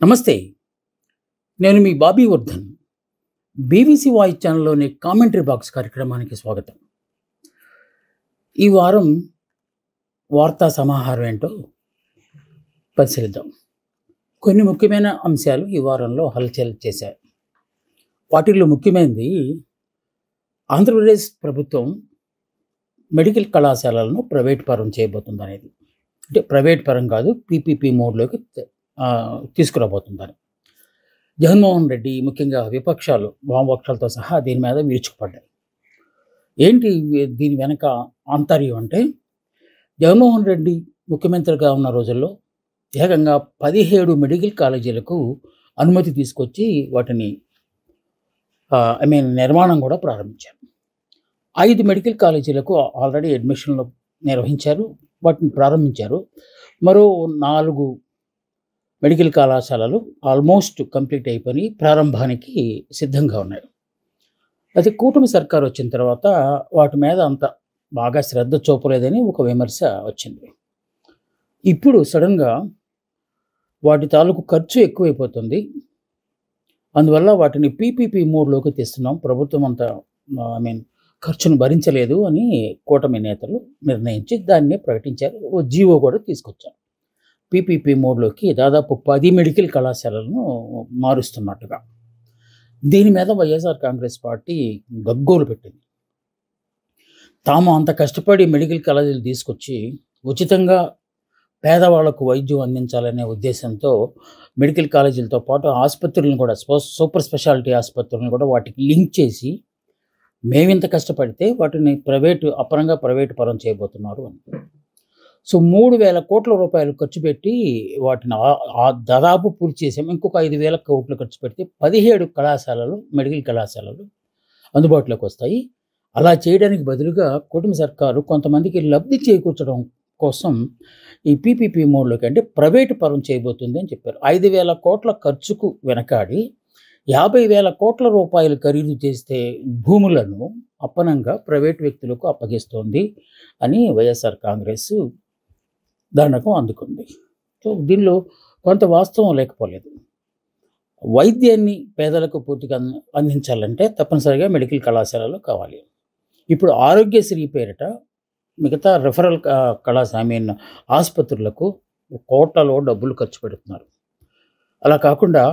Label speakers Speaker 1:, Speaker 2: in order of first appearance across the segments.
Speaker 1: నమస్తే. నేను మీ బాబీ వర్ధన్. బీబీసీ వాయిస్ ఛానల్‌లోని కామెంటరీ బాక్స్ కార్యక్రమానికి స్వాగతం. ఈ వారం వార్తా సమాహారం ఏంటో పరిశీలిద్దాం. కొన్ని ముఖ్యమైన అంశాలు ఈ వారంలో హల్చల్ చేశాయి. వాటిల్లో ముఖ్యమైనది ఆంధ్రప్రదేశ్ ప్రభుత్వం మెడికల్ కళాశాలలను ప్రైవేట్ పరం చేయబోతుందనేది. అంటే ప్రైవేట్ పరం కాదు, పీపీపీ మోడ్‌లోకి తీసుకురాబోతుందని. జగన్మోహన్ రెడ్డి ముఖ్యంగా విపక్షాలు వామపక్షాలతో సహా దీని మీద విరుచుకుపడ్డాయి. ఏంటి దీని వెనక ఆంతర్యం అంటే, జగన్మోహన్ రెడ్డి ముఖ్యమంత్రిగా ఉన్న రోజుల్లో ఏకంగా 17 మెడికల్ కాలేజీలకు అనుమతి తీసుకొచ్చి వాటిని నిర్మాణం కూడా ప్రారంభించారు. 5 మెడికల్ కాలేజీలకు ఆల్రెడీ అడ్మిషన్లు నిర్వహించారు, వాటిని ప్రారంభించారు. మరో 4 మెడికల్ కళాశాలలు ఆల్మోస్ట్ కంప్లీట్ అయిపోయి ప్రారంభానికి సిద్ధంగా ఉన్నాయి. అయితే కూటమి సర్కార్ వచ్చిన తర్వాత వాటి మీద అంత బాగా శ్రద్ధ చూపలేదని ఒక విమర్శ వచ్చింది. ఇప్పుడు సడన్గా వాటి తాలూకు ఖర్చు ఎక్కువైపోతుంది, అందువల్ల వాటిని పీపీపీ మోడ్లోకి తెస్తున్నాం, ప్రభుత్వం అంత ఖర్చును భరించలేదు అని కూటమి నేతలు నిర్ణయించి దాన్ని ప్రకటించారు. ఓ జీవో కూడా తీసుకొచ్చారు. పీపీపీ మోడ్లోకి దాదాపు 10 మెడికల్ కళాశాలలను మారుస్తున్నట్టుగా. దీని మీద వైఎస్ఆర్ కాంగ్రెస్ పార్టీ గగ్గోలు పెట్టింది. తాము అంత కష్టపడి మెడికల్ కాలేజీలు తీసుకొచ్చి ఉచితంగా పేదవాళ్లకు వైద్యం అందించాలనే ఉద్దేశంతో మెడికల్ కాలేజీలతో పాటు ఆసుపత్రులను కూడా, సూపర్ స్పెషాలిటీ ఆసుపత్రులను కూడా వాటికి లింక్ చేసి మేమింత కష్టపడితే వాటిని ప్రైవేటు పరం చేయబోతున్నారు అని. సో 3,000 కోట్ల రూపాయలు ఖర్చు పెట్టి వాటిని దాదాపు పూర్తి చేసాము. ఇంకొక 5,000 కోట్లు ఖర్చు పెడితే 17 కళాశాలలు, మెడికల్ కళాశాలలు అందుబాటులోకి వస్తాయి. అలా చేయడానికి బదులుగా కూటమి సర్కారు కొంతమందికి లబ్ధి చేకూర్చడం కోసం ఈ పీపీపీ మోడ్లోకి, అంటే ప్రైవేటు పరం చేయబోతుంది అని చెప్పారు. 5,000 కోట్ల ఖర్చుకు వెనకాడి 50,000 కోట్ల రూపాయలు ఖరీదు చేస్తే భూములను అప్పనంగా ప్రైవేటు వ్యక్తులకు అప్పగిస్తోంది అని వైఎస్ఆర్ కాంగ్రెస్ దండకం అందుకుంది. సో దీనిలో కొంత వాస్తవం లేకపోలేదు. వైద్యాన్ని పేదలకు పూర్తిగా అందించాలంటే తప్పనిసరిగా మెడికల్ కళాశాలలు కావాలి. ఇప్పుడు ఆరోగ్యశ్రీ పేరిట మిగతా రెఫరల్ ఆసుపత్రులకు కోట్లలో డబ్బులు ఖర్చు పెడుతున్నారు. అలా కాకుండా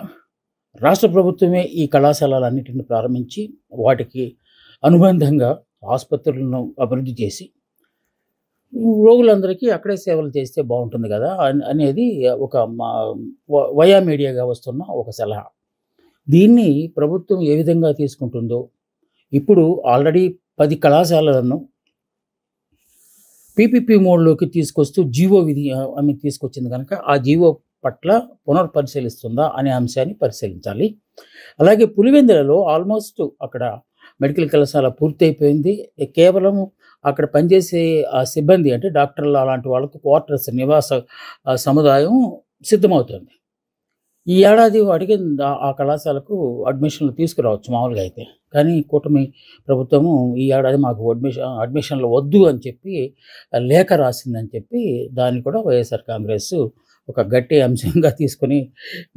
Speaker 1: రాష్ట్ర ప్రభుత్వమే ఈ కళాశాలలన్నింటిని ప్రారంభించి వాటికి అనుబంధంగా ఆసుపత్రులను అభివృద్ధి చేసి రోగులందరికీ అక్కడే సేవలు చేస్తే బాగుంటుంది కదా అనేది ఒక వయా మీడియాగా వస్తున్న ఒక సలహా. దీన్ని ప్రభుత్వం ఏ విధంగా తీసుకుంటుందో, ఇప్పుడు ఆల్రెడీ 10 కళాశాలలను పీపీపీ మోడ్లోకి తీసుకొస్తూ జీవో తీసుకొచ్చింది కనుక ఆ జీవో పట్ల పునర్పరిశీలిస్తుందా అనే అంశాన్ని పరిశీలించాలి. అలాగే పులివెందులలో ఆల్మోస్ట్ అక్కడ మెడికల్ కళాశాల పూర్తయిపోయింది. కేవలం అక్కడ పనిచేసే సిబ్బంది, అంటే డాక్టర్లు అలాంటి వాళ్ళకు క్వార్టర్స్, నివాస సముదాయం సిద్ధమవుతుంది. ఈ ఏడాది వాటికి ఆ కళాశాలకు అడ్మిషన్లు తీసుకురావచ్చు మామూలుగా అయితే. కానీ కూటమి ప్రభుత్వము ఈ ఏడాది మాకు అడ్మిషన్లు వద్దు అని చెప్పి లేఖ రాసిందని చెప్పి దాన్ని కూడా వైఎస్ఆర్ కాంగ్రెస్ ఒక గట్టి అంశంగా తీసుకొని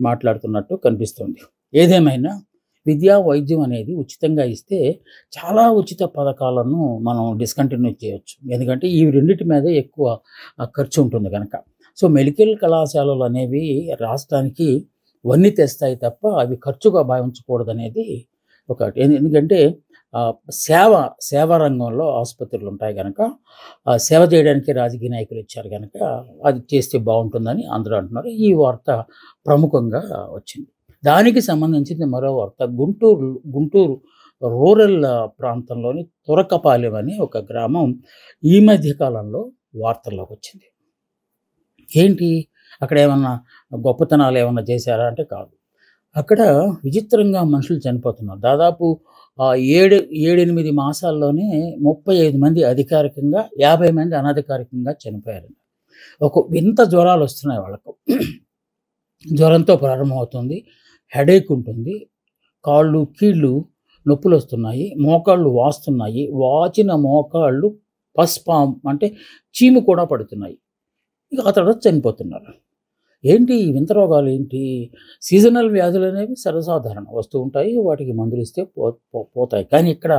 Speaker 1: మాట్లాడుతున్నట్టు కనిపిస్తుంది. ఏదేమైనా విద్యా, వైద్యం అనేది ఉచితంగా ఇస్తే చాలా ఉచిత పథకాలను మనం డిస్కంటిన్యూ చేయవచ్చు. ఎందుకంటే ఈ రెండింటి మీద ఎక్కువ ఖర్చు ఉంటుంది కనుక. సో మెడికల్ కళాశాలలు అనేవి రాష్ట్రానికి వన్నీ తెస్తాయి తప్ప అవి ఖర్చుగా భావించకూడదనేది ఒకటి. ఎందుకంటే సేవా రంగంలో ఆసుపత్రులు ఉంటాయి కనుక సేవ చేయడానికి రాజకీయ నాయకులు ఇచ్చారు కనుక అది చేస్తే బాగుంటుందని అందరూ అంటున్నారు. ఈ వార్త ప్రముఖంగా వచ్చింది. దానికి సంబంధించింది మరో వార్త. గుంటూరు రూరల్ ప్రాంతంలోని తురకపాలెం అనే ఒక గ్రామం ఈ మధ్య కాలంలో వార్తల్లోకి వచ్చింది. ఏంటి అక్కడ ఏమన్నా గొప్పతనాలు ఏమన్నా చేశారా అంటే కాదు. అక్కడ విచిత్రంగా మనుషులు చనిపోతున్నారు. దాదాపు 7-8 మాసాల్లోనే 35 మంది అధికారికంగా, 50 మంది అనధికారికంగా చనిపోయారు. ఒక వింత జ్వరాలు వస్తున్నాయి వాళ్ళకు. జ్వరంతో ప్రారంభమవుతుంది, హెడేక్ ఉంటుంది, కాళ్ళు కీళ్ళు నొప్పులు వస్తున్నాయి, మోకాళ్ళు వాస్తున్నాయి, వాచిన మోకాళ్ళు పస్పాం అంటే చీము కూడా పడుతున్నాయి. ఇక ఆ తర్వాత చనిపోతున్నారు. ఏంటి ఈ వింత రోగాలు ఏంటి? సీజనల్ వ్యాధులనేవి సర్వసాధారణం. వస్తూ ఉంటాయి. వాటికి మందులిస్తే పోతాయి. కానీ ఇక్కడ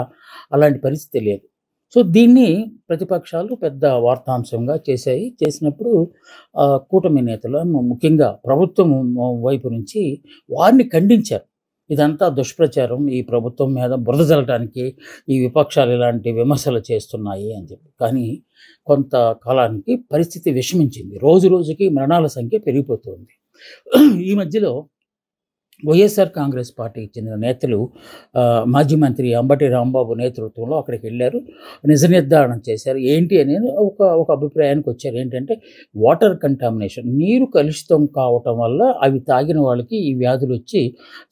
Speaker 1: అలాంటి పరిస్థితి లేదు. సో, దీన్ని ప్రతిపక్షాలు పెద్ద వార్తాంశంగా చేశాయి. చేసినప్పుడు కూటమి నేతలు ముఖ్యంగా ప్రభుత్వం వైపు నుంచి వారిని ఖండించారు. ఇదంతా దుష్ప్రచారం. ఈ ప్రభుత్వం మీద బురద జల్లటానికి ఈ విపక్షాలు ఇలాంటి విమర్శలు చేస్తున్నాయి అని చెప్పి. కానీ కొంత కాలానికి పరిస్థితి విషమించింది. రోజు రోజుకి మరణాల సంఖ్య పెరిగిపోతుంది. ఈ మధ్యలో వైఎస్ఆర్ కాంగ్రెస్ పార్టీకి చెందిన నేతలు మాజీ మంత్రి అంబటి రాంబాబు నేతృత్వంలో అక్కడికి వెళ్ళారు. నిజ నిర్ధారణ చేశారు. ఏంటి అనేది ఒక అభిప్రాయానికి వచ్చారు. ఏంటంటే వాటర్ కంటామినేషన్, నీరు కలుషితం కావటం వల్ల అవి తాగిన వాళ్ళకి ఈ వ్యాధులు వచ్చి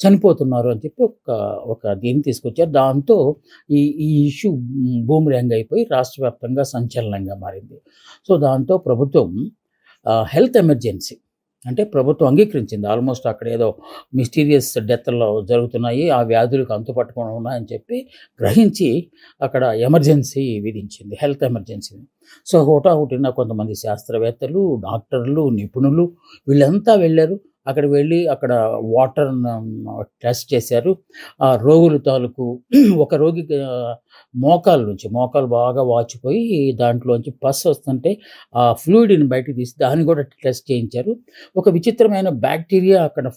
Speaker 1: చనిపోతున్నారు అని చెప్పి ఒక దీన్ని తీసుకొచ్చారు. దాంతో ఈ ఇష్యూ బూమరాంగ్ అయిపోయి రాష్ట్ర వ్యాప్తంగా సంచలనంగా మారింది. సో, దాంతో ప్రభుత్వం హెల్త్ ఎమర్జెన్సీ అంటే ప్రభుత్వం అంగీకరించింది. ఆల్మోస్ట్ అక్కడ ఏదో మిస్టీరియస్ డెత్లు జరుగుతున్నాయి, ఆ వ్యాధులకు అంతుపట్టకుండా ఉన్నాయని చెప్పి గ్రహించి అక్కడ ఎమర్జెన్సీ విధించింది, హెల్త్ ఎమర్జెన్సీ. సో, హుటాహుటిన కొంతమంది శాస్త్రవేత్తలు, డాక్టర్లు, నిపుణులు వీళ్ళంతా వెళ్ళారు. అక్కడ వెళ్ళి అక్కడ వాటర్ టెస్ట్ చేశారు. ఆ రోగుల తాలూకు ఒక రోగికి మోకాలు బాగా వాచిపోయి దాంట్లోంచి పస్ వస్తుంటే ఆ ఫ్లూయిడ్ని బయటకు తీసి దాన్ని కూడా టెస్ట్ చేయించారు. ఒక విచిత్రమైన బ్యాక్టీరియా అక్కడ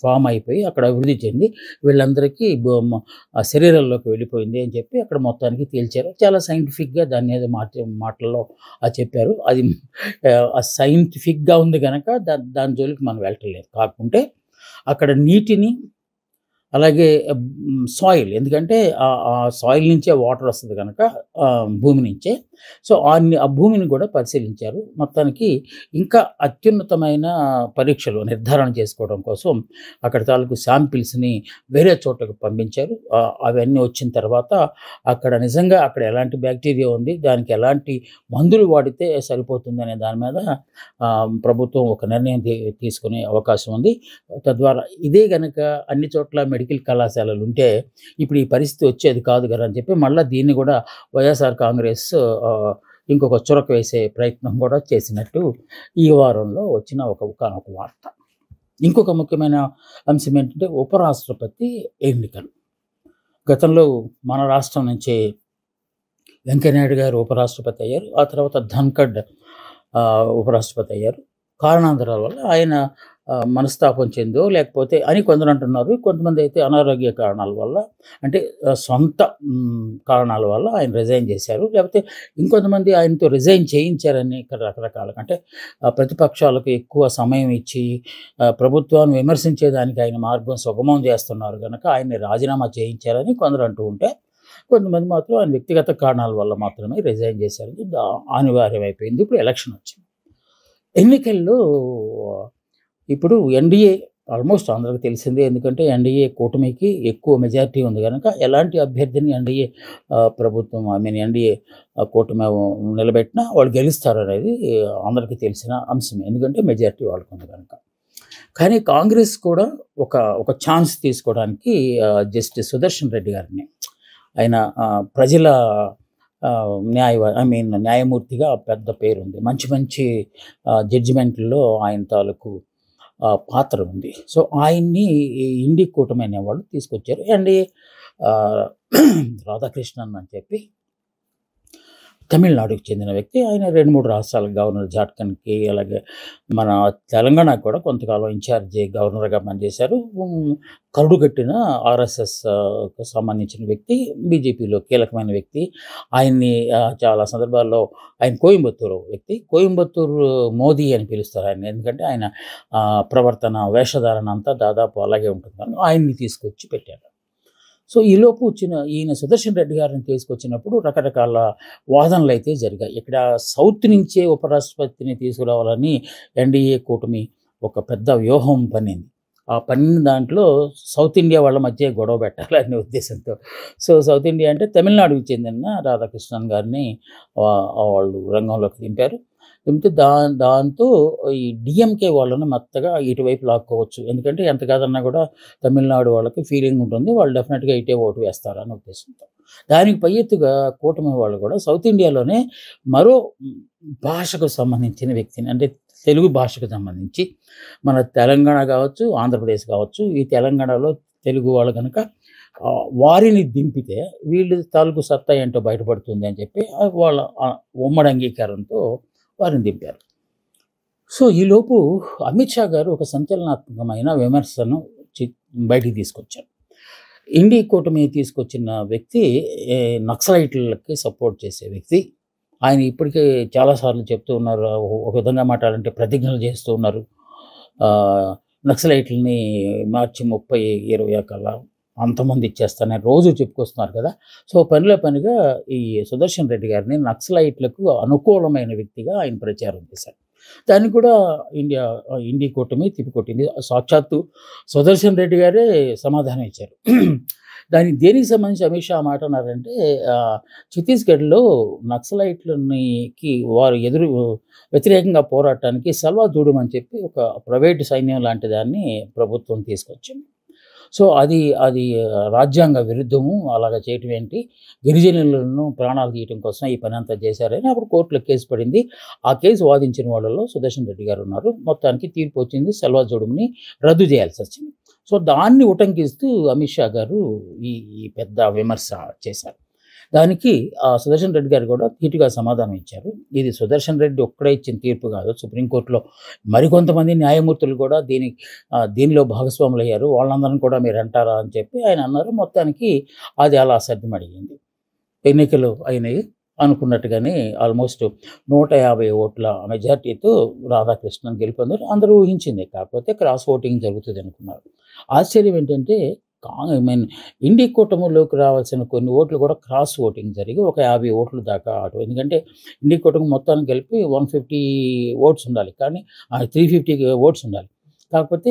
Speaker 1: ఫామ్ అయిపోయి అక్కడ అభివృద్ధి చెంది వీళ్ళందరికీ శరీరాల్లోకి వెళ్ళిపోయింది అని చెప్పి అక్కడ మొత్తానికి తేల్చారు. చాలా సైంటిఫిక్గా దాన్ని ఏదో మాటల్లో చెప్పారు. అది సైంటిఫిక్గా ఉంది కనుక దాని జోలికి మనం వెళ్ళట్లేదు. కాకుంటే అక్కడ నీటిని అలాగే సాయిల్, ఎందుకంటే ఆ సాయిల్ నుంచే వాటర్ వస్తుంది కనుక భూమి నుంచే. సో, ఆ భూమిని కూడా పరిశీలించారు. మొత్తానికి ఇంకా అత్యున్నతమైన పరీక్షలు నిర్ధారణ చేసుకోవడం కోసం అక్కడ తాలూకు శాంపిల్స్ని వేరే చోటకు పంపించారు. అవన్నీ వచ్చిన తర్వాత అక్కడ నిజంగా అక్కడ ఎలాంటి బ్యాక్టీరియా ఉంది, దానికి ఎలాంటి మందులు వాడితే సరిపోతుంది అనే దాని మీద ప్రభుత్వం ఒక నిర్ణయం తీసుకునే అవకాశం ఉంది. తద్వారా ఇదే కనుక అన్ని చోట్ల మెడికల్ కళాశాలలు ఉంటే ఇప్పుడు ఈ పరిస్థితి వచ్చేది కాదు కదా అని చెప్పి మళ్ళీ దీన్ని కూడా వైఎస్ఆర్ కాంగ్రెస్ ఇంకొక చురక వేసే ప్రయత్నం కూడా చేసినట్టు ఈ వారంలో వచ్చిన ఒక వార్త. ఇంకొక ముఖ్యమైన అంశం ఏంటంటే ఉపరాష్ట్రపతి ఎన్నికలు. గతంలో మన రాష్ట్రం నుంచి వెంకయ్యనాయుడు గారు ఉపరాష్ట్రపతి అయ్యారు. ఆ తర్వాత ధన్ఖడ్ ఉపరాష్ట్రపతి అయ్యారు. కారణాంతరాల వల్ల ఆయన మనస్తాపం చెందో లేకపోతే అని కొందరు అంటున్నారు. కొంతమంది అయితే అనారోగ్య కారణాల వల్ల, అంటే సొంత కారణాల వల్ల ఆయన రిజైన్ చేశారు. లేకపోతే ఇంకొంతమంది ఆయనతో రిజైన్ చేయించారని రకరకాలుగా, అంటే ప్రతిపక్షాలకు ఎక్కువ సమయం ఇచ్చి ప్రభుత్వాన్ని విమర్శించేదానికి ఆయన మార్గం సుగమం చేస్తున్నారు కనుక ఆయన్ని రాజీనామా చేయించారని కొందరు అంటూ ఉంటే, కొంతమంది మాత్రం ఆయన వ్యక్తిగత కారణాల వల్ల మాత్రమే రిజైన్ చేశారని అనివార్యం అయిపోయింది. ఇప్పుడు ఎలక్షన్ వచ్చింది. ఎన్నికల్లో ఇప్పుడు ఎన్డీఏ ఆల్మోస్ట్ అందరికీ తెలిసిందే. ఎందుకంటే ఎన్డీఏ కూటమికి ఎక్కువ మెజారిటీ ఉంది కనుక ఎలాంటి అభ్యర్థిని ఎన్డీఏ ప్రభుత్వం ఎన్డీఏ కూటమి నిలబెట్టినా వాళ్ళు గెలుస్తారనేది అందరికీ తెలిసిన అంశమే. ఎందుకంటే మెజారిటీ వాళ్ళకు ఉంది కనుక. కానీ కాంగ్రెస్ కూడా ఒక ఛాన్స్ తీసుకోవడానికి జస్టిస్ సుదర్శన్ రెడ్డి గారిని, ఆయన ప్రజల న్యాయమూర్తిగా పెద్ద పేరుంది. మంచి జడ్జిమెంట్లో ఆయన తాలూకు పాత్ర ఉంది. సో, ఆయన్ని ఇండి కూటమి అనేవాళ్ళు తీసుకొచ్చారు. అండ్ రాధాకృష్ణన్ అని చెప్పి తమిళనాడుకి చెందిన వ్యక్తి. ఆయన 2-3 రాష్ట్రాల గవర్నర్, జార్ఖండ్కి, అలాగే మన తెలంగాణకు కూడా కొంతకాలం ఇన్ఛార్జి గవర్నర్గా పనిచేశారు. కరుడుగట్టిన ఆర్ఎస్ఎస్కు సంబంధించిన వ్యక్తి, బీజేపీలో కీలకమైన వ్యక్తి. ఆయన్ని చాలా సందర్భాల్లో ఆయన కోయంబత్తూరు వ్యక్తి. కోయంబత్తూరు మోదీ అని పిలుస్తారు ఆయన, ఎందుకంటే ఆయన ప్రవర్తన, వేషధారణ అంతా దాదాపు అలాగే ఉంటుంది. ఆయన్ని తీసుకొచ్చి పెట్టారు. సో, ఈలోపు ఈయన సుదర్శన్ రెడ్డి గారిని తీసుకొచ్చినప్పుడు రకరకాల వాదనలు అయితే జరిగాయి. ఇక్కడ సౌత్ నుంచే ఉపరాష్ట్రపతిని తీసుకురావాలని ఎన్డీఏ కూటమి ఒక పెద్ద వ్యూహం పన్నింది. ఆ పన్నిన దాంట్లో సౌత్ ఇండియా వాళ్ళ మధ్య గొడవ పెట్టాలనే ఉద్దేశంతో. సో, సౌత్ ఇండియా అంటే తమిళనాడుకి చెందిన రాధాకృష్ణన్ గారిని వాళ్ళు రంగంలోకి దింపారు. దింపితే దాంతో ఈ డిఎంకే వాళ్ళని మెత్తగా ఇటువైపు లాక్కోవచ్చు. ఎందుకంటే ఎంత కాదన్నా కూడా తమిళనాడు వాళ్ళకి ఫీలింగ్ ఉంటుంది, వాళ్ళు డెఫినెట్గా ఇటే ఓటు వేస్తారనే ఉద్దేశంతో. దానికి పై ఎత్తుగా కూటమి వాళ్ళు కూడా సౌత్ ఇండియాలోనే మరో భాషకు సంబంధించిన వ్యక్తిని, అంటే తెలుగు భాషకు సంబంధించి మన తెలంగాణ కావచ్చు, ఆంధ్రప్రదేశ్ కావచ్చు, ఈ తెలంగాణలో తెలుగు వాళ్ళు కనుక వారిని దింపితే వీళ్ళు తాలూకు సత్తా ఏంటో బయటపడుతుంది అని చెప్పి వాళ్ళ ఉమ్మడి అంగీకారంతో వారిని దింపారు. సో ఈలోపు అమిత్ షా గారు ఒక సంచలనాత్మకమైన విమర్శను బయటికి తీసుకొచ్చారు. ఇండి కూటమి తీసుకొచ్చిన వ్యక్తి నక్సలైట్లకి సపోర్ట్ చేసే వ్యక్తి. ఆయన ఇప్పటికే చాలాసార్లు చెప్తూ ఉన్నారు. ఒక విధంగా మాట్లాడాలంటే ప్రతిజ్ఞలు చేస్తూ ఉన్నారు. నక్సలైట్లని మార్చి 30, 20 కల్లా అంతమంది ఇచ్చేస్తానని రోజు చెప్పుకొస్తున్నారు కదా. సో పనిగా ఈ సుదర్శన్ రెడ్డి గారిని నక్సలైట్లకు అనుకూలమైన వ్యక్తిగా ఆయన ప్రచారం చేశారు. దాన్ని కూడా ఇండి కూటమి తిప్పికొట్టింది. సాక్షాత్తు సుదర్శన్ రెడ్డి గారే సమాధానం ఇచ్చారు. దేనికి సంబంధించి అమిత్ షా మాట అన్నారంటే, ఛత్తీస్గఢ్లో నక్సలైట్లకి వారు వ్యతిరేకంగా పోరాటానికి సల్వా జూడమ్ అని చెప్పి ఒక ప్రైవేటు సైన్యం లాంటి దాన్ని ప్రభుత్వం తీసుకొచ్చింది. సో అది రాజ్యాంగ విరుద్ధము. అలాగ చేయటం ఏంటి, గిరిజనులను ప్రాణాలు తీయటం కోసం ఈ పని అంతా చేశారని అప్పుడు కోర్టులో కేసు పడింది. ఆ కేసు వాదించిన వాళ్ళలో సుదర్శన్ రెడ్డి గారు ఉన్నారు. మొత్తానికి తీర్పు వచ్చింది, సల్వా జూడమ్ని రద్దు చేయాల్సి వచ్చింది. సో దాన్ని ఉటంకిస్తూ అమిత్ షా గారు ఈ పెద్ద విమర్శ చేశారు. దానికి సుదర్శన్ రెడ్డి గారు కూడా ధీటుగా సమాధానం ఇచ్చారు. ఇది సుదర్శన్ రెడ్డి ఒక్కడే ఇచ్చిన తీర్పు కాదు, సుప్రీంకోర్టులో మరికొంతమంది న్యాయమూర్తులు కూడా దీనిలో భాగస్వాములు అయ్యారు, వాళ్ళందరిని కూడా మీరు అంటారా అని చెప్పి ఆయన అన్నారు. మొత్తానికి అది అలా సర్దుమడిగింది. ఎన్నికలు అయినాయి. అనుకున్నట్టుగానే ఆల్మోస్ట్ 150 ఓట్ల మెజార్టీతో రాధాకృష్ణన్ గెలుపొందారు. అందరూ ఊహించింది. కాకపోతే క్రాస్ ఓటింగ్ జరుగుతుంది అనుకున్నారు. ఆశ్చర్యం ఏంటంటే ఇండి కూటమిలోకి రావాల్సిన కొన్ని ఓట్లు కూడా క్రాస్ ఓటింగ్ జరిగి ఒక 50 ఓట్లు దాకా అటు. ఎందుకంటే ఇండి కూటమి మొత్తానికి కలిపి 150 ఓట్స్ ఉండాలి, కానీ 350 ఓట్స్ ఉండాలి. కాకపోతే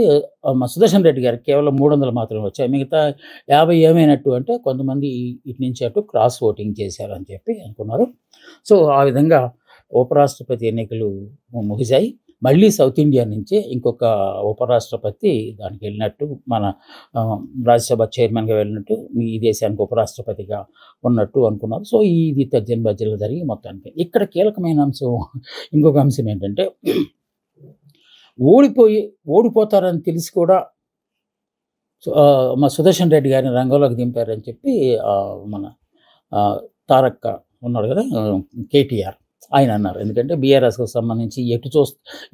Speaker 1: సుదర్శన్ రెడ్డి గారికి కేవలం 300 మాత్రమే వచ్చాయి. మిగతా 50 ఏమైనట్టు అంటే కొంతమంది ఇటు నుంచి అటు క్రాస్ ఓటింగ్ చేశారని చెప్పి అనుకున్నారు. సో ఆ విధంగా ఉపరాష్ట్రపతి ఎన్నికలు ముగిశాయి. మళ్ళీ సౌత్ ఇండియా నుంచే ఇంకొక ఉపరాష్ట్రపతి దానికి వెళ్ళినట్టు, మన రాజ్యసభ చైర్మన్గా వెళ్ళినట్టు, ఈ దేశానికి ఉపరాష్ట్రపతిగా ఉన్నట్టు అనుకున్నారు. సో ఇది తర్జన భర్జనలు జరిగి మొత్తానికి ఇక్కడ కీలకమైన అంశం, ఇంకొక అంశం ఏంటంటే, ఓడిపోతారని తెలిసి కూడా మా సుదర్శన్ రెడ్డి గారిని రంగంలోకి దింపారని చెప్పి మన తారక్ ఉన్నాడు కదా, కేటీఆర్, ఆయన అన్నారు. ఎందుకంటే బీఆర్ఎస్కు సంబంధించి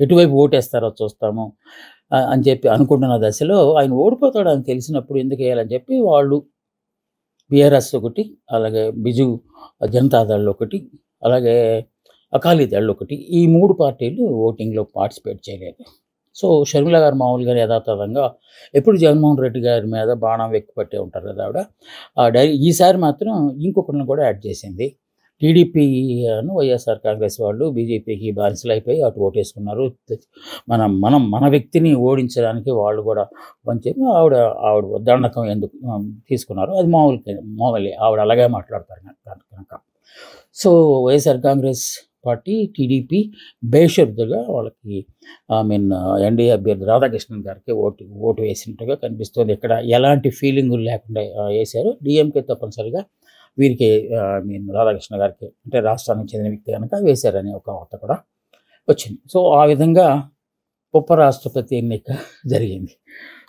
Speaker 1: ఎటువైపు ఓటేస్తారో చూస్తాము అని చెప్పి అనుకుంటున్న దశలో ఆయన ఓడిపోతాడని తెలిసినప్పుడు ఎందుకు వేయాలని చెప్పి వాళ్ళు బీఆర్ఎస్ ఒకటి, అలాగే బిజు జనతాదళ్ ఒకటి, అలాగే అకాలీదళ్ ఒకటి, ఈ 3 పార్టీలు ఓటింగ్లో పార్టిసిపేట్ చేయలేదు. సో షర్మిల గారు మామూలుగా యథాతథంగా ఎప్పుడు జగన్మోహన్ రెడ్డి గారి మీద బాణం వెక్కిపట్టే ఉంటారు కదా ఆవిడ. ఈసారి మాత్రం ఇంకొకరిని కూడా యాడ్ చేసింది. టీడీపీ వైఎస్ఆర్ కాంగ్రెస్ వాళ్ళు బీజేపీకి బానిసలైపోయి అటు ఓటేసుకున్నారు. మన వ్యక్తిని ఓడించడానికి వాళ్ళు కూడా పనిచేసి ఆవిడ దండకం ఎందుకు తీసుకున్నారు, అది మామూలు ఆవిడ అలాగే మాట్లాడతారు కనుక. So YSR Congress party, TDP బేషరతుగా వాళ్ళకి ఎన్డీఏ అభ్యర్థి రాధాకృష్ణన్ గారికి ఓటు వేసినట్టుగా కనిపిస్తుంది. ఇక్కడ ఎలాంటి ఫీలింగులు లేకుండా వేశారు. డిఎంకే తప్పనిసరిగా వీరికి రాధాకృష్ణ గారికి, అంటే రాష్ట్రానికి చెందిన వ్యక్తి కనుక వేశారని ఒక వార్త కూడా వచ్చింది. సో ఆ విధంగా ఉపరాష్ట్రపతి ఎన్నిక జరిగింది.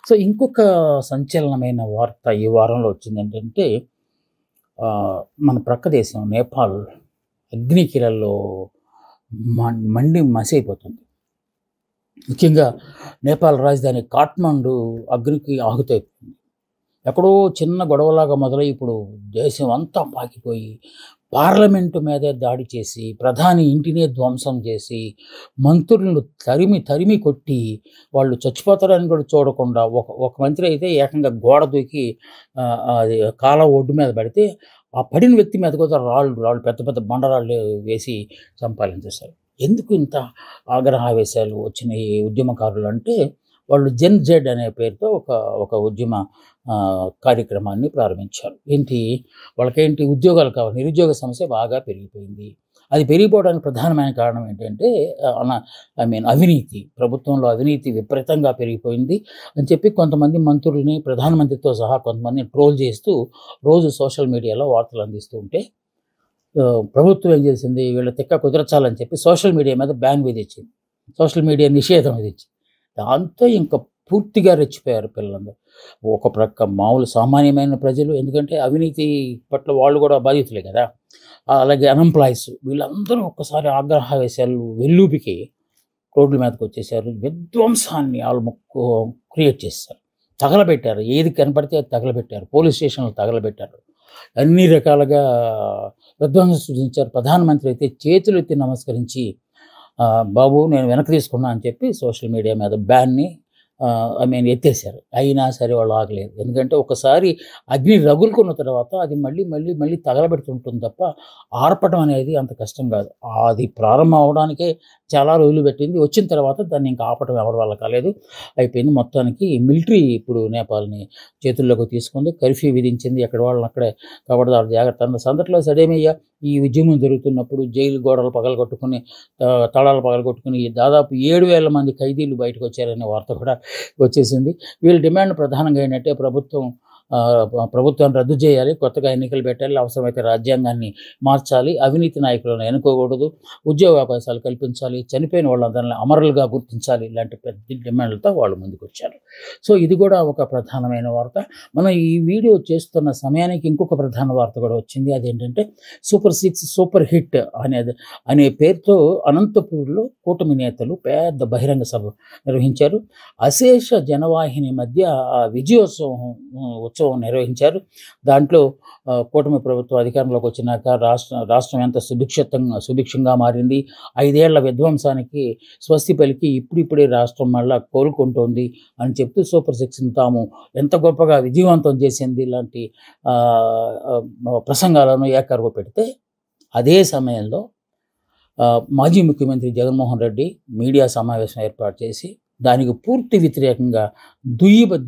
Speaker 1: సో ఇంకొక సంచలనమైన వార్త ఈ వారంలో వచ్చింది ఏంటంటే, మన ప్రక్క దేశం నేపాల్ అగ్నికిరల్లో మండి మసైపోతుంది. ముఖ్యంగా నేపాల్ రాజధాని కాఠ్మండు అగ్నికి ఆహుతైపోయింది. ఎక్కడో చిన్న గొడవలాగా మొదలై ఇప్పుడు దేశం అంతా పాకిపోయి పార్లమెంటు మీదే దాడి చేసి, ప్రధాని ఇంటినే ధ్వంసం చేసి, మంత్రులను తరిమి కొట్టి, వాళ్ళు చచ్చిపోతారని కూడా చూడకుండా ఒక మంత్రి అయితే ఏకంగా గోడ దూకి అది కాలువ ఒడ్డు మీద పడితే ఆ పడిన వ్యక్తి మీద కూడా రాళ్ళు పెద్ద పెద్ద బండరాళ్ళు వేసి చంపాలని చూశారు. ఎందుకు ఇంత ఆగ్రహావేశాలు వచ్చిన ఈ ఉద్యమకారులు అంటే, వాళ్ళు జెన్ జెడ్ అనే పేరుతో ఒక ఉద్యమ కార్యక్రమాన్ని ప్రారంభించారు. వాళ్ళకేంటి ఉద్యోగాలు కావాలి, నిరుద్యోగ సమస్య బాగా పెరిగిపోయింది. అది పెరిగిపోవడానికి ప్రధానమైన కారణం ఏంటంటే అవినీతి. ప్రభుత్వంలో అవినీతి విపరీతంగా పెరిగిపోయింది అని చెప్పి కొంతమంది మంత్రుల్ని, ప్రధానమంత్రితో సహా కొంతమందిని ట్రోల్ చేస్తూ రోజు సోషల్ మీడియాలో వార్తలు అందిస్తూ ఉంటే, ప్రభుత్వం ఏం చేసింది, వీళ్ళ తిక్క కుదరచాలని చెప్పి సోషల్ మీడియా మీద బ్యాన్ విధించింది. సోషల్ మీడియా నిషేధం విధించి. దాంతో ఇంకా పూర్తిగా రెచ్చిపోయారు పిల్లలందరూ. ఒక ప్రక్క మామూలు సామాన్యమైన ప్రజలు, ఎందుకంటే అవినీతి పట్ల వాళ్ళు కూడా బాధితులే కదా! అలాగే అన్‌ఎంప్లాయీస్ వీళ్ళందరూ ఒక్కసారి ఆగ్రహావేశాలు వెల్లుబికి రోడ్ల మీదకొచ్చేసారు. విధ్వంసాన్ని ఆళ్ళు క్రియేట్ చేసేసారు. తగలబెట్టారు. ఏది కనపడితే అది తగలబెట్టారు. పోలీస్ స్టేషన్‌లు తగలబెట్టారు. అన్ని రకాలుగా విధ్వంసం సృష్టించారు. ప్రధానమంత్రి అయితే చేతులెత్తి నమస్కరించి బాబు నేను వెనక్కి తీసుకున్నా అని చెప్పి సోషల్ మీడియా మీద బ్యాన్‌ని ఎత్తేసారు. అయినా సరే వాళ్ళు ఆగలేదు. ఎందుకంటే ఒకసారి అగ్ని రగులుకున్న తర్వాత అది మళ్ళీ తగలబెడుతుంటుంది తప్ప ఆర్పటం అనేది అంత కష్టం కాదు. అది ప్రారంభం అవ్వడానికే చాలా రోజులు పెట్టింది. వచ్చిన తర్వాత దాన్ని ఇంకా ఆపటం ఎవరి వల్ల కాలేదు. అయిపోయింది. మొత్తానికి మిలిటరీ ఇప్పుడు నేపాల్‌ని చేతుల్లోకి తీసుకుంది. కర్ఫ్యూ విధించింది. ఎక్కడి వాళ్ళని అక్కడే కబడ్దారు జాగ్రత్త అన్న సందర్భంలో సడేమయ్య ఈ ఉద్యమం జరుగుతున్నప్పుడు జైలు గోడలు పగలగొట్టుకుని తాళాలు పగలగొట్టుకుని దాదాపు 7,000 మంది ఖైదీలు బయటకు వచ్చారనే వార్త కూడా వచ్చేసింది. వీళ్ళ డిమాండ్ ప్రధానంగా ఏంటంటే ప్రభుత్వాన్ని రద్దు చేయాలి, కొత్తగా ఎన్నికలు పెట్టాలి, అవసరమైతే రాజ్యాంగాన్ని మార్చాలి, అవినీతి నాయకులను ఎన్నుకోకూడదు, ఉద్యోగ అవకాశాలు కల్పించాలి, చనిపోయిన వాళ్ళందరినీ అమరులుగా గుర్తించాలి, ఇలాంటి పెద్ద డిమాండ్లతో వాళ్ళు ముందుకొచ్చారు. సో ఇది కూడా ఒక ప్రధానమైన వార్త. మనం ఈ వీడియో చేస్తున్న సమయానికి ఇంకొక ప్రధాన వార్త కూడా వచ్చింది. అదేంటంటే సూపర్ 6 సూపర్ హిట్ అనే పేరుతో అనంతపూర్లో కూటమి నేతలు పెద్ద బహిరంగ సభ నిర్వహించారు. అశేష జనవాహిని మధ్య ఉత్సవం నిర్వహించారు. దాంట్లో కూటమి ప్రభుత్వం అధికారంలోకి వచ్చినాక రాష్ట్రం ఎంత సుభిక్షంగా మారింది, 5 ఏళ్ల విధ్వంసానికి స్వస్తి పలికి ఇప్పుడిప్పుడే రాష్ట్రం మళ్ళా కోలుకుంటోంది అని చెప్తూ సూపర్ 6ని తాము ఎంత గొప్పగా విజయవంతం చేసింది ఇలాంటి ప్రసంగాలను ఏకరువు పెడితే, అదే సమయంలో మాజీ ముఖ్యమంత్రి జగన్మోహన్ రెడ్డి మీడియా సమావేశం ఏర్పాటు చేసి దానికి పూర్తి వ్యతిరేకంగా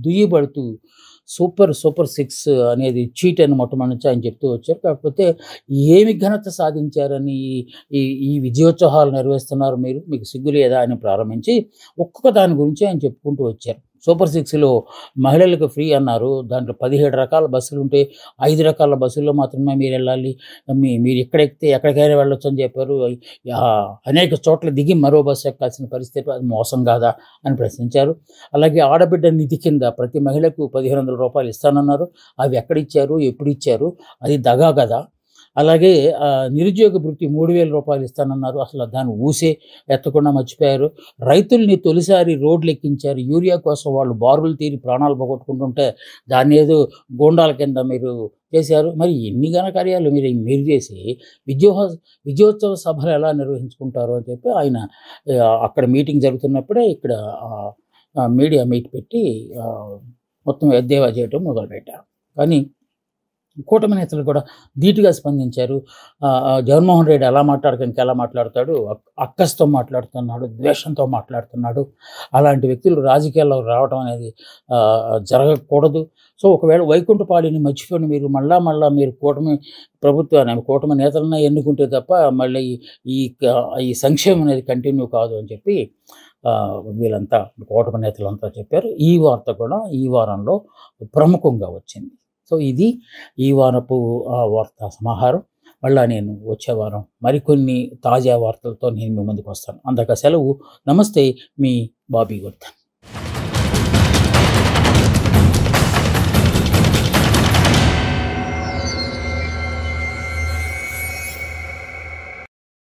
Speaker 1: దుయ్యబడుతూ సూపర్ 6 అనేది చీట్ అని మొట్టమొదటి నుంచి ఆయన చెప్తూ వచ్చారు. కాకపోతే ఏమి ఘనత సాధించారని ఈ విజయోత్సవాలు నిర్వహిస్తున్నారు మీకు సిగ్గు లేదా అని ప్రారంభించి ఒక్కొక్క దాని గురించి ఆయన చెప్పుకుంటూ వచ్చారు. సూపర్ 6లో మహిళలకు ఫ్రీ అన్నారు. దాంట్లో 17 రకాల బస్సులు ఉంటే 5 రకాల బస్సుల్లో మాత్రమే మీరు వెళ్ళాలి, మీరు ఎక్కడెక్కితే ఎక్కడికైనా వెళ్ళొచ్చు అని చెప్పారు. అనేక చోట్ల దిగి మరో బస్సు ఎక్కాల్సిన పరిస్థితి, అది మోసం కాదా అని ప్రశ్నించారు. అలాగే ఆడబిడ్డ నిధి కింద ప్రతి మహిళకు 1,500 రూపాయలు ఇస్తానన్నారు. అవి ఎక్కడిచ్చారు, ఎప్పుడు ఇచ్చారు, అది దగా కదా. అలాగే నిరుద్యోగ భృతి 3,000 రూపాయలు ఇస్తానన్నారు. అసలు దాన్ని ఊసే ఎత్తకుండా మర్చిపోయారు. రైతుల్ని తొలిసారి రోడ్లు ఎక్కించారు. యూరియా కోసం వాళ్ళు బారులు తీరి ప్రాణాలు పోగొట్టుకుంటుంటే దాన్ని ఏదో గోండాల కింద మీరు చేశారు. మరి ఎన్ని ఘనకార్యాలు మీరు చేసి విజయోత్సవ సభలు ఎలా నిర్వహించుకుంటారు అని చెప్పి ఆయన అక్కడ మీటింగ్ జరుగుతున్నప్పుడే ఇక్కడ మీడియా మీట్ పెట్టి మొత్తం ఎద్దేవా చేయటం మొదలుపెట్టారు. కానీ కూటమి నేతలు కూడా ధీటుగా స్పందించారు. జగన్మోహన్ రెడ్డి ఎలా మాట్లాడడానికి ఎలా మాట్లాడతాడు, అక్కస్తో మాట్లాడుతున్నాడు, ద్వేషంతో మాట్లాడుతున్నాడు. అలాంటి వ్యక్తులు రాజకీయాల్లో రావడం అనేది జరగకూడదు. సో ఒకవేళ వైకుంఠపాడిని మర్చిపోయి మీరు మళ్ళా మీరు కూటమి నేతలన్నా ఎన్నుకుంటే తప్ప మళ్ళీ ఈ సంక్షేమం అనేది కంటిన్యూ కాదు అని చెప్పి వీళ్ళంతా కూటమి నేతలంతా చెప్పారు. ఈ వార్త కూడా ఈ వారంలో ప్రముఖంగా వచ్చింది. సో ఇది ఈ వారపు వార్తా సమాహారం. మళ్ళీ నేను వచ్చే వారం మరికొన్ని తాజా వార్తలతో నేను మీ ముందుకు వస్తాను. అందాక సెలవు. నమస్తే, మీ బాబీ వర్ధన్.